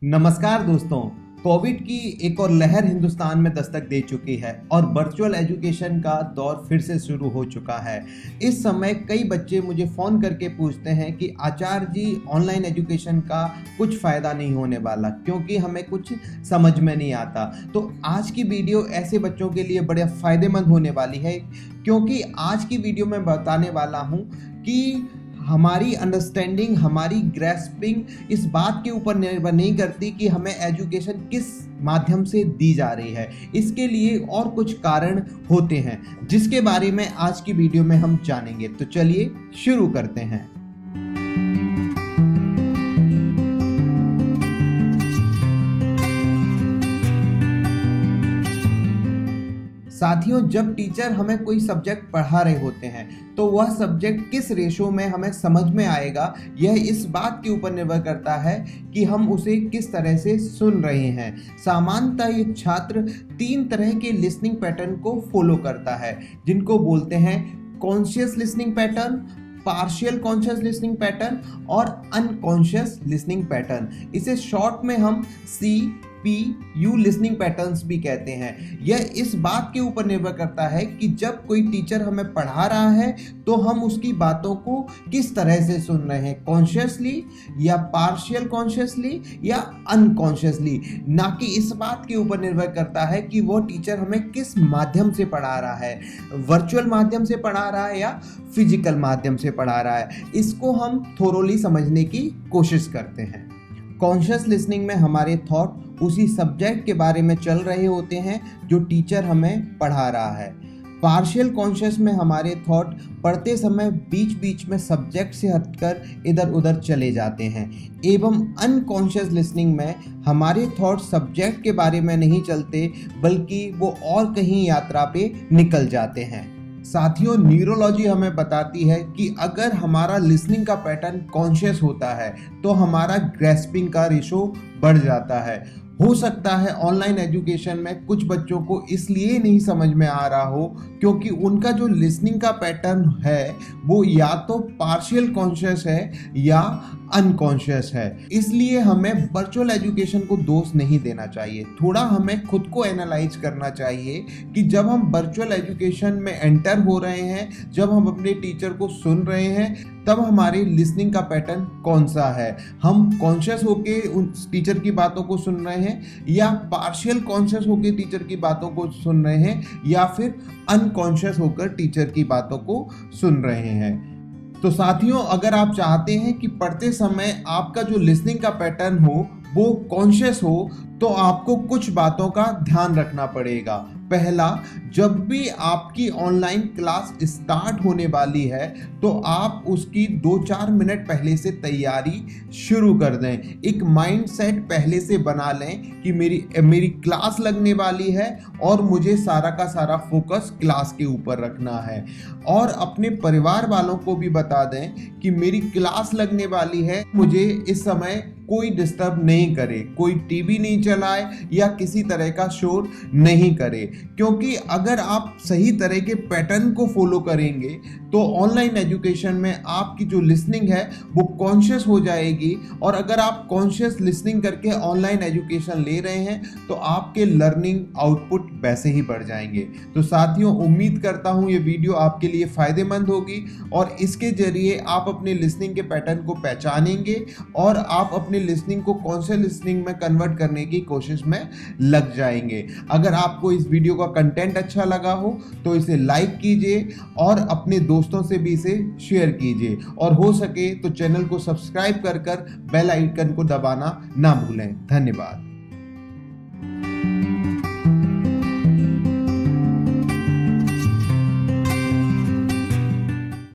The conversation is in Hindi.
नमस्कार दोस्तों। कोविड की एक और लहर हिंदुस्तान में दस्तक दे चुकी है और वर्चुअल एजुकेशन का दौर फिर से शुरू हो चुका है। इस समय कई बच्चे मुझे फ़ोन करके पूछते हैं कि आचार्य जी, ऑनलाइन एजुकेशन का कुछ फ़ायदा नहीं होने वाला क्योंकि हमें कुछ समझ में नहीं आता। तो आज की वीडियो ऐसे बच्चों के लिए बड़े फ़ायदेमंद होने वाली है, क्योंकि आज की वीडियो में बताने वाला हूँ कि हमारी अंडरस्टैंडिंग, हमारी ग्रैस्पिंग इस बात के ऊपर निर्भर नहीं करती कि हमें एजुकेशन किस माध्यम से दी जा रही है। इसके लिए और कुछ कारण होते हैं जिसके बारे में आज की वीडियो में हम जानेंगे। तो चलिए शुरू करते हैं। साथियों, जब टीचर हमें कोई सब्जेक्ट पढ़ा रहे होते हैं तो वह सब्जेक्ट किस रेशो में हमें समझ में आएगा, यह इस बात के ऊपर निर्भर करता है कि हम उसे किस तरह से सुन रहे हैं। सामान्यतः एक छात्र 3 तरह के लिसनिंग पैटर्न को फॉलो करता है, जिनको बोलते हैं conscious listening pattern, partial conscious listening pattern और अनकॉन्शियस लिसनिंग पैटर्न। इसे शॉर्ट में हम CPU लिसनिंग पैटर्न्स भी कहते हैं। यह इस बात के ऊपर निर्भर करता है कि जब कोई टीचर हमें पढ़ा रहा है तो हम उसकी बातों को किस तरह से सुन रहे हैं, कॉन्शियसली या पार्शियल कॉन्शियसली या अनकॉन्शियसली। ना कि इस बात के ऊपर निर्भर करता है कि वो टीचर हमें किस माध्यम से पढ़ा रहा है, वर्चुअल माध्यम से पढ़ा रहा है या फिजिकल माध्यम से पढ़ा रहा है। इसको हम थोरोली समझने की कोशिश करते हैं। कॉन्शियस लिसनिंग में हमारे थॉट उसी सब्जेक्ट के बारे में चल रहे होते हैं जो टीचर हमें पढ़ा रहा है। पार्शियल कॉन्शियस में हमारे थॉट पढ़ते समय बीच बीच में सब्जेक्ट से हटकर इधर उधर चले जाते हैं। एवं अनकॉन्शियस लिसनिंग में हमारे थॉट सब्जेक्ट के बारे में नहीं चलते, बल्कि वो और कहीं यात्रा पे निकल जाते हैं। साथियों, न्यूरोलॉजी हमें बताती है कि अगर हमारा लिसनिंग का पैटर्न कॉन्शियस होता है तो हमारा ग्रैस्पिंग का रेशो बढ़ जाता है। हो सकता है ऑनलाइन एजुकेशन में कुछ बच्चों को इसलिए नहीं समझ में आ रहा हो क्योंकि उनका जो लिसनिंग का पैटर्न है वो या तो पार्शियल कॉन्शियस है या अनकॉन्शियस है। इसलिए हमें वर्चुअल एजुकेशन को दोष नहीं देना चाहिए। थोड़ा हमें खुद को एनालाइज करना चाहिए कि जब हम वर्चुअल एजुकेशन में एंटर हो रहे हैं, जब हम अपने टीचर को सुन रहे हैं, तब हमारी लिसनिंग का पैटर्न कौन सा है। हम कॉन्शियस होके उस टीचर की बातों को सुन रहे हैं या पार्शियल कॉन्शियस होके टीचर की बातों को सुन रहे हैं या फिर अनकॉन्शियस होकर टीचर की बातों को सुन रहे हैं। तो साथियों, अगर आप चाहते हैं कि पढ़ते समय आपका जो लिसनिंग का पैटर्न हो वो कॉन्शियस हो तो आपको कुछ बातों का ध्यान रखना पड़ेगा। पहला, जब भी आपकी ऑनलाइन क्लास स्टार्ट होने वाली है तो आप उसकी 2-4 मिनट पहले से तैयारी शुरू कर दें। एक माइंड सेट पहले से बना लें कि मेरी क्लास लगने वाली है और मुझे सारा का सारा फोकस क्लास के ऊपर रखना है। और अपने परिवार वालों को भी बता दें कि मेरी क्लास लगने वाली है, मुझे इस समय कोई डिस्टर्ब नहीं करे, कोई टीवी नहीं चलाए या किसी तरह का शोर नहीं करे। क्योंकि अगर आप सही तरह के पैटर्न को फॉलो करेंगे तो ऑनलाइन एजुकेशन में आपकी जो लिसनिंग है वो कॉन्शियस हो जाएगी। और अगर आप कॉन्शियस लिसनिंग करके ऑनलाइन एजुकेशन ले रहे हैं तो आपके लर्निंग आउटपुट वैसे ही बढ़ जाएंगे। तो साथियों, उम्मीद करता हूँ ये वीडियो आपके लिए फ़ायदेमंद होगी और इसके जरिए आप अपने लिसनिंग के पैटर्न को पहचानेंगे और आप अपने लिसनिंग को कॉन्शियस लिसनिंग में कन्वर्ट करने की कोशिश में लग जाएंगे। अगर आपको इस वीडियो का कंटेंट अच्छा लगा हो तो इसे लाइक कीजिए और अपने दोस्तों से भी इसे शेयर कीजिए और हो सके तो चैनल को सब्सक्राइब कर बेल आइकन को दबाना ना भूलें। धन्यवाद।